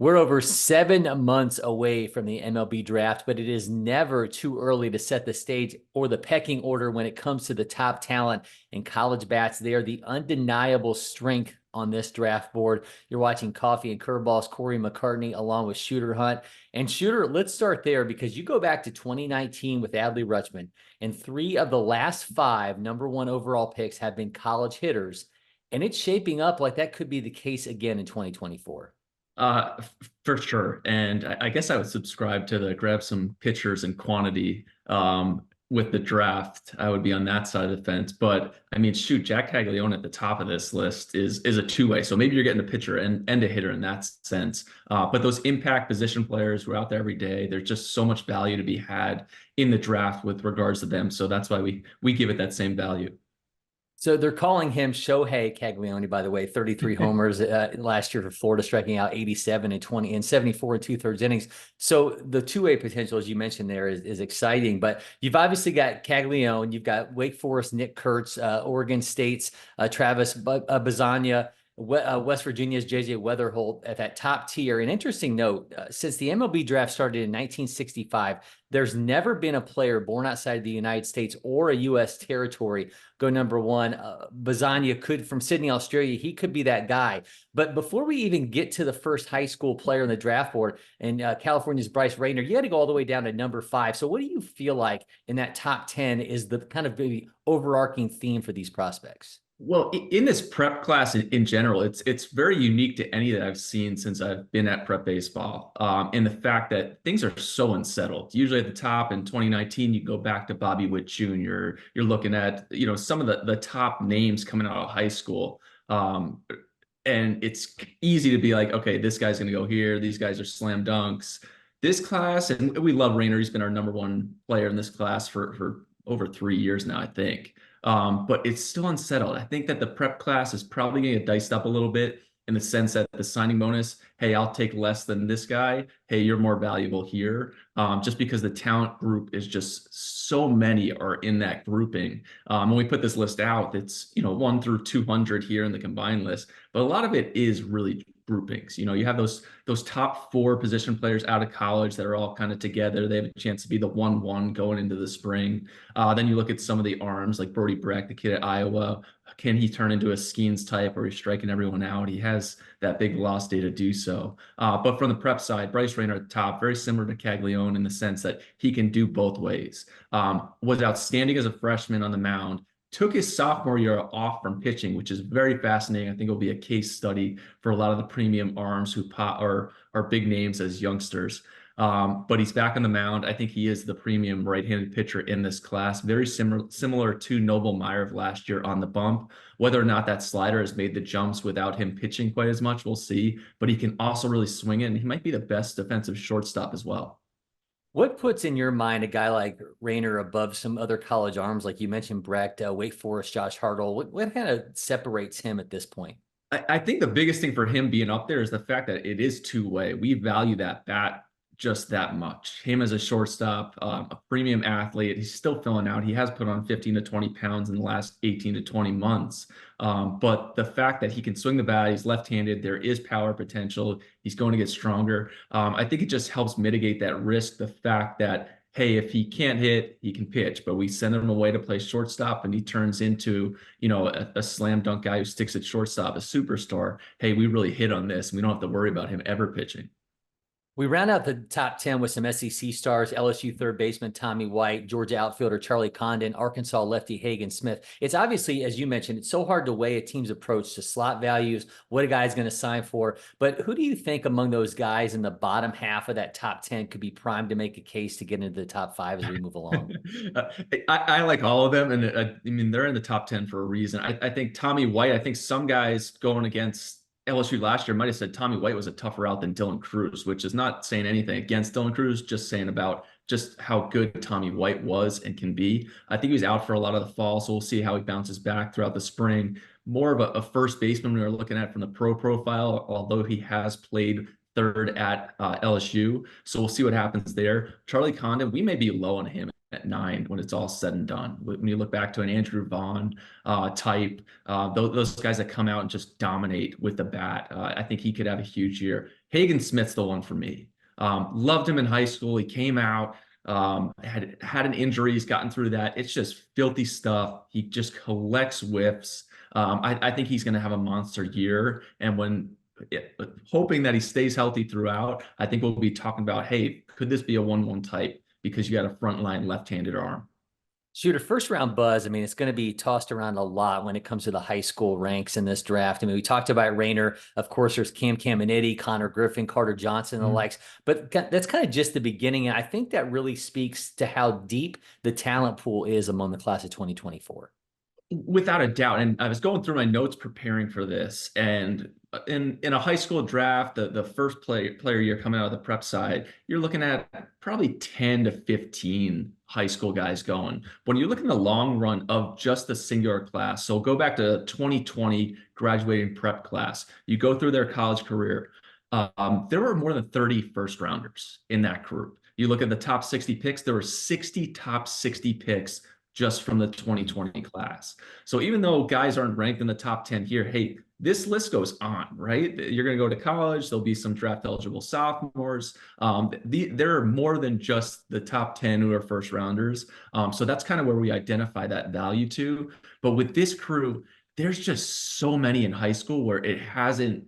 We're over 7 months away from the MLB draft, but it is never too early to set the stage or the pecking order when it comes to the top talent in college bats. They are the undeniable strength on this draft board. You're watching Coffee and Curveballs, Cory McCartney, along with Shooter Hunt. And Shooter, let's start there because you go back to 2019 with Adley Rutschman, and 3 of the last 5 number 1 overall picks have been college hitters. And it's shaping up like that could be the case again in 2024. For sure. And I guess I would subscribe to the grab some pitchers and quantity with the draft. I would be on that side of the fence. But I mean, shoot, Jack Caglione at the top of this list is a two-way. So maybe you're getting a pitcher and a hitter in that sense. But those impact position players who are out there every day, there's just so much value to be had in the draft with regards to them. So that's why we give it that same value. So they're calling him Shohei Caglione, by the way, 33 homers last year for Florida, striking out 87 and 20 and 74 and 2/3 innings. So the two-way potential, as you mentioned there, is exciting. But you've obviously got Caglione, you've got Wake Forest, Nick Kurtz, Oregon State's Travis Bazania, West Virginia's JJ Weatherholt at that top tier. An interesting note, since the MLB draft started in 1965, there's never been a player born outside the United States or a U.S. territory go number 1. Bazania could, from Sydney, Australia, he could be that guy. But before we even get to the first high school player on the draft board, and California's Bryce Rayner, you had to go all the way down to number 5. So what do you feel like in that top 10 is the kind of the overarching theme for these prospects? Well, in this prep class in general, it's very unique to any that I've seen since I've been at prep baseball. And the fact that things are so unsettled. Usually at the top in 2019, you go back to Bobby Witt Jr. You're looking at some of the top names coming out of high school. And it's easy to be like, okay, this guy's going to go here. These guys are slam dunks. This class, and we love Rayner. He's been our number 1 player in this class for over 3 years now, I think. But it's still unsettled. I think that the prep class is probably going to get diced up a little bit in the sense that the signing bonus, hey, I'll take less than this guy. Hey, you're more valuable here. Just because the talent group is just so many are in that grouping. When we put this list out, it's 1 through 200 here in the combined list, but a lot of it is really groupings. You have those top 4 position players out of college that are all kind of together. They have a chance to be the 1-1 going into the spring. Then you look at some of the arms like Brody Breck, the kid at Iowa. Can he turn into a Skeens type where he's striking everyone out? He has that big velocity to do so. But from the prep side, Bryce Rayner at the top, very similar to Caglione in the sense that he can do both ways. Was outstanding as a freshman on the mound. Took his sophomore year off from pitching, which is very fascinating. I think it'll be a case study for a lot of the premium arms who are big names as youngsters. But he's back on the mound. I think he is the premium right-handed pitcher in this class. Very similar to Noble Meyer of last year on the bump. Whether or not that slider has made the jumps without him pitching quite as much, we'll see. But he can also really swing it, and he might be the best defensive shortstop as well. What puts in your mind a guy like Rayner above some other college arms, like you mentioned, Brecht, Wake Forest, Josh Hartle? What kind of separates him at this point? I think the biggest thing for him being up there is the fact that it is two-way. We value that bat just that much. Him as a shortstop, a premium athlete, he's still filling out. He has put on 15 to 20 pounds in the last 18 to 20 months. But the fact that he can swing the bat, he's left-handed, there is power potential, he's going to get stronger. I think it just helps mitigate that risk, the fact that, hey, if he can't hit, he can pitch, but we send him away to play shortstop and he turns into, a slam dunk guy who sticks at shortstop, a superstar. Hey, we really hit on this and we don't have to worry about him ever pitching. We round out the top 10 with some SEC stars: LSU third baseman Tommy White, Georgia outfielder Charlie Condon, Arkansas lefty Hagen Smith. It's obviously, as you mentioned, it's so hard to weigh a team's approach to slot values, what a guy's going to sign for. But who do you think among those guys in the bottom half of that top 10 could be primed to make a case to get into the top 5 as we move along? I like all of them. And I mean, they're in the top 10 for a reason. I think Tommy White, I think some guys going against LSU last year might have said Tommy White was a tougher out than Dylan Cruz, which is not saying anything against Dylan Cruz, just saying about just how good Tommy White was and can be. I think he was out for a lot of the fall, so we'll see how he bounces back throughout the spring. More of a first baseman we are looking at from the pro profile, although he has played third at LSU. So we'll see what happens there. Charlie Condon, we may be low on him at 9 when it's all said and done. When you look back to an Andrew Vaughn type, those guys that come out and just dominate with the bat, I think he could have a huge year. Hagen Smith's the one for me. Loved him in high school. He came out, had an injury. He's gotten through that. It's just filthy stuff. He just collects whiffs. I think he's going to have a monster year. And hoping that he stays healthy throughout, I think we'll be talking about, hey, could this be a 1-1 type because you got a frontline left-handed arm? Shooter, first round buzz. I mean, it's going to be tossed around a lot when it comes to the high school ranks in this draft. I mean, we talked about Rayner. Of course, there's Cam Caminiti, Connor Griffin, Carter Johnson, and the likes. But that's kind of just the beginning. And I think that really speaks to how deep the talent pool is among the class of 2024. Without a doubt. And I was going through my notes preparing for this, and in a high school draft, the first player year coming out of the prep side, you're looking at probably 10 to 15 high school guys going. When you look in the long run of just the singular class, so go back to 2020 graduating prep class, you go through their college career, there were more than 30 first rounders in that group. You look at the top 60 picks, there were 60 top 60 picks just from the 2020 class. So even though guys aren't ranked in the top 10 here, hey, this list goes on, right? You're going to go to college. There'll be some draft eligible sophomores. There are more than just the top 10 who are first rounders. So that's kind of where we identify that value to. But with this crew, there's just so many in high school where it hasn't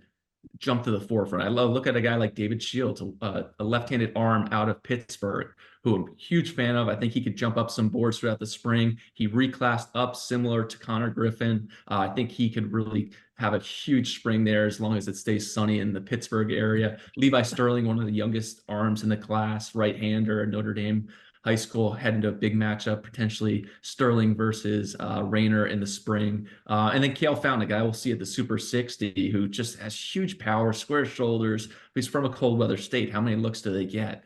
jumped to the forefront. I look at a guy like David Shields, a left-handed arm out of Pittsburgh, who I'm a huge fan of. I think he could jump up some boards throughout the spring. He reclassed up similar to Connor Griffin. I think he could really have a huge spring there as long as it stays sunny in the Pittsburgh area. Levi Sterling, one of the youngest arms in the class, right-hander, Notre Dame high school, heading to a big matchup, potentially Sterling versus Rayner in the spring. And then Cale Fountain, a guy we'll see at the Super 60, who just has huge power, square shoulders. He's from a cold weather state. How many looks do they get?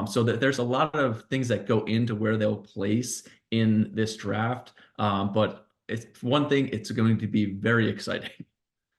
So that there's a lot of things that go into where they'll place in this draft. But it's one thing, it's going to be very exciting.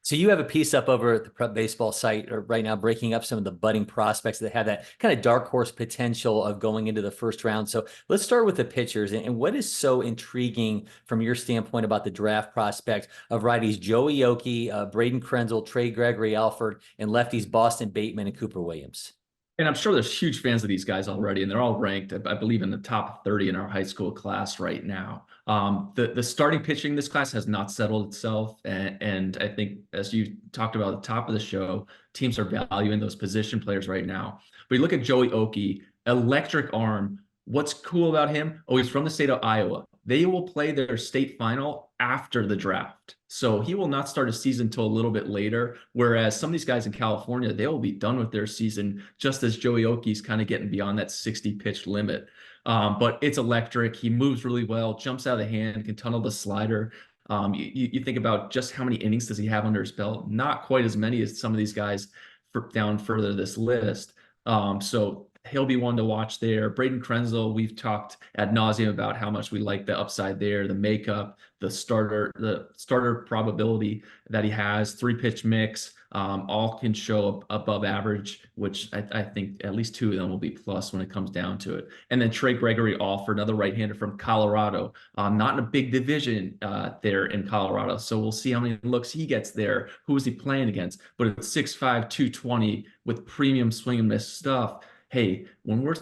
So you have a piece up over at the Prep Baseball site right now, breaking up some of the budding prospects that have that kind of dark horse potential of going into the first round. So let's start with the pitchers. And what is so intriguing from your standpoint about the draft prospect of righties Joey Oki, Braden Krenzel, Trey Gregory Alford, and lefties Boston Bateman and Cooper Williams? And I'm sure there's huge fans of these guys already, and they're all ranked, I believe, in the top 30 in our high school class right now. The starting pitching this class has not settled itself, and I think, as you talked about at the top of the show, teams are valuing those position players right now. But you look at Joey Oki, electric arm. What's cool about him? Oh, he's from the state of Iowa. They will play their state final after the draft. So he will not start a season until a little bit later. Whereas some of these guys in California, they will be done with their season just as Joey Oki's kind of getting beyond that 60 pitch limit. But it's electric. He moves really well, jumps out of the hand, can tunnel the slider. You think about just how many innings does he have under his belt? Not quite as many as some of these guys down further this list. So he'll be one to watch there. Braden Krenzel, we've talked ad nauseum about how much we like the upside there, the makeup, the starter probability that he has, 3-pitch mix, all can show above average, which I think at least 2 of them will be plus when it comes down to it. And then Trey Gregory Alford, another right-hander from Colorado, not in a big division there in Colorado. So we'll see how many looks he gets there. Who is he playing against? But at 6'5", 220 with premium swing and miss stuff, hey, when we're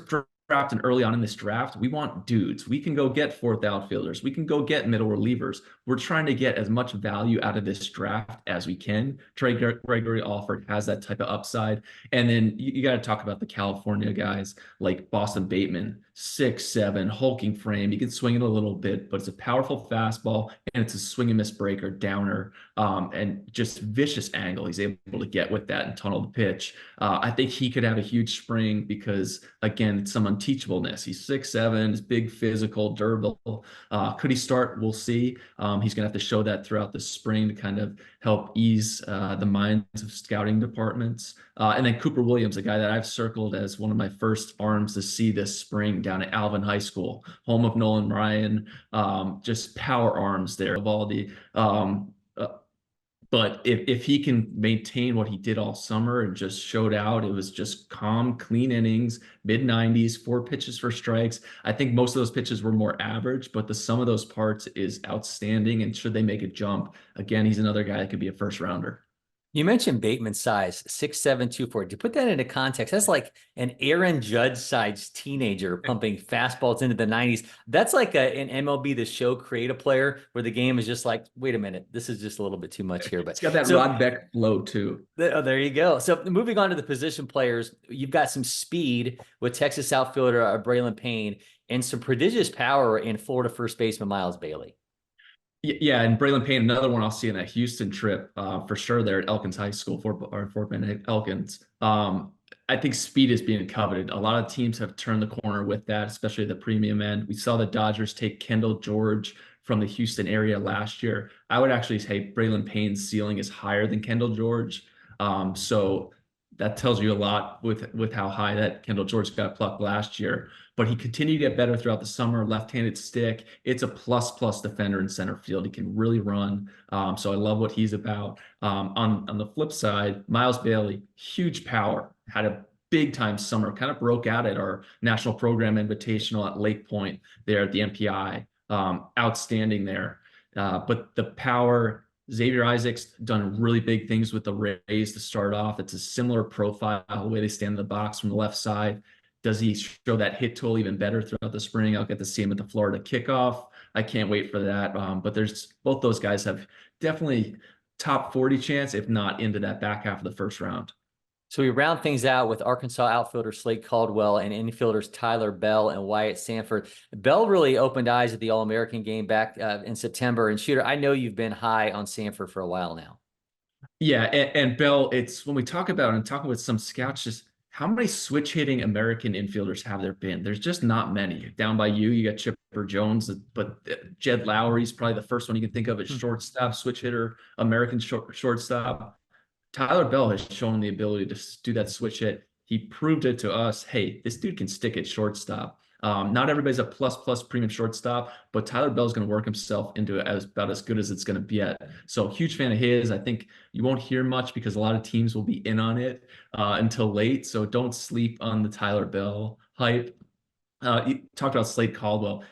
drafting early on in this draft, we want dudes. We can go get fourth outfielders. We can go get middle relievers. We're trying to get as much value out of this draft as we can. Trey Gregory Alford has that type of upside. And then you got to talk about the California guys like Boston Bateman, 6'7", hulking frame. You can swing it a little bit, but it's a powerful fastball and it's a swing and miss breaker, downer, and just vicious angle he's able to get with that and tunnel the pitch. I think he could have a huge spring because, again, it's some unteachableness. He's 6'7", he's big, physical, durable. Could he start? We'll see. He's going to have to show that throughout the spring to kind of help ease the minds of scouting departments. And then Cooper Williams, a guy that I've circled as one of my first arms to see this spring down at Alvin High School, home of Nolan Ryan, just power arms there of all the but if he can maintain what he did all summer and just showed out, it was just calm, clean innings, mid-90s, 4 pitches for strikes. I think most of those pitches were more average, but the sum of those parts is outstanding. And should they make a jump, again, he's another guy that could be a first rounder. You mentioned Bateman's size, 6'7", 240. To put that into context, that's like an Aaron Judge sized teenager pumping fastballs into the 90s. That's like an MLB The Show creative player where the game is just like, wait a minute, this is just a little bit too much here. But It's got that so Rod Beck flow too. oh, there you go. So moving on to the position players, you've got some speed with Texas outfielder Braylon Payne and some prodigious power in Florida first baseman Miles Bailey. Yeah, and Braylon Payne, another one I'll see in that Houston trip for sure there at Elkins High School, Fort Bend Elkins. I think speed is being coveted. A lot of teams have turned the corner with that, especially the premium end. We saw the Dodgers take Kendall George from the Houston area last year. I would actually say Braylon Payne's ceiling is higher than Kendall George. So that tells you a lot with how high that Kendall George got plucked last year. But he continued to get better throughout the summer. Left-handed stick. It's a plus defender in center field. He can really run. So I love what he's about. On the flip side, Miles Bailey, huge power, had a big time summer, kind of broke out at our national program invitational at LakePoint there at the MPI. Outstanding there. But the power, Xavier Isaac's done really big things with the Rays to start off. It's a similar profile, the way they stand in the box from the left side. Does he show that hit tool even better throughout the spring? I'll get to see him at the Florida kickoff. I can't wait for that. But there's both those guys have definitely top 40 chance, if not into that back half of the first round. So we round things out with Arkansas outfielder Slade Caldwell and infielders Tyler Bell and Wyatt Sanford. Bell really opened eyes at the All-American game back in September. And Shooter, I know you've been high on Sanford for a while now. Yeah, and Bell, it's when we talk about and talking with some scouts, just how many switch hitting American infielders have there been? There's just not many. Down by you got Chipper Jones, but Jed Lowry's probably the first one you can think of as shortstop, switch hitter, American shortstop. Tyler Bell has shown the ability to do that switch hit. He proved it to us. Hey, this dude can stick at shortstop. Not everybody's a plus premium shortstop, but Tyler Bell's going to work himself into it as about as good as it's going to be at. So huge fan of his. I think you won't hear much because a lot of teams will be in on it until late. So don't sleep on the Tyler Bell hype. You talked about Slade Caldwell,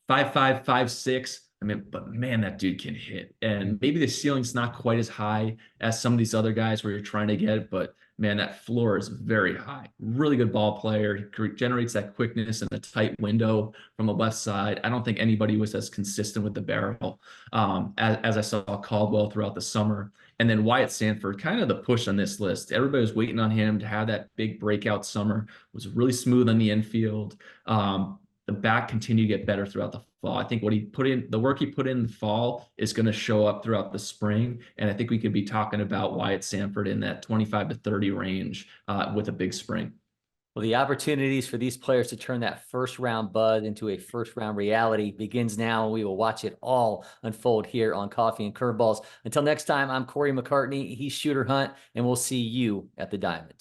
5'5", 5'6". I mean, but man, that dude can hit. And maybe the ceiling's not quite as high as some of these other guys where you're trying to get, but man, that floor is very high. Really good ball player. He generates that quickness in a tight window from the left side. I don't think anybody was as consistent with the barrel as I saw Caldwell throughout the summer. And then Wyatt Sanford, kind of the push on this list. Everybody was waiting on him to have that big breakout summer. Was really smooth on the infield. The back continued to get better throughout the fall. I think what he put in, the work he put in the fall is going to show up throughout the spring. And I think we could be talking about Wyatt Sanford in that 25 to 30 range with a big spring. Well, the opportunities for these players to turn that first round buzz into a first round reality begins now. We will watch it all unfold here on Coffee and Curveballs. Until next time, I'm Cory McCartney. He's Shooter Hunt, and we'll see you at the Diamond.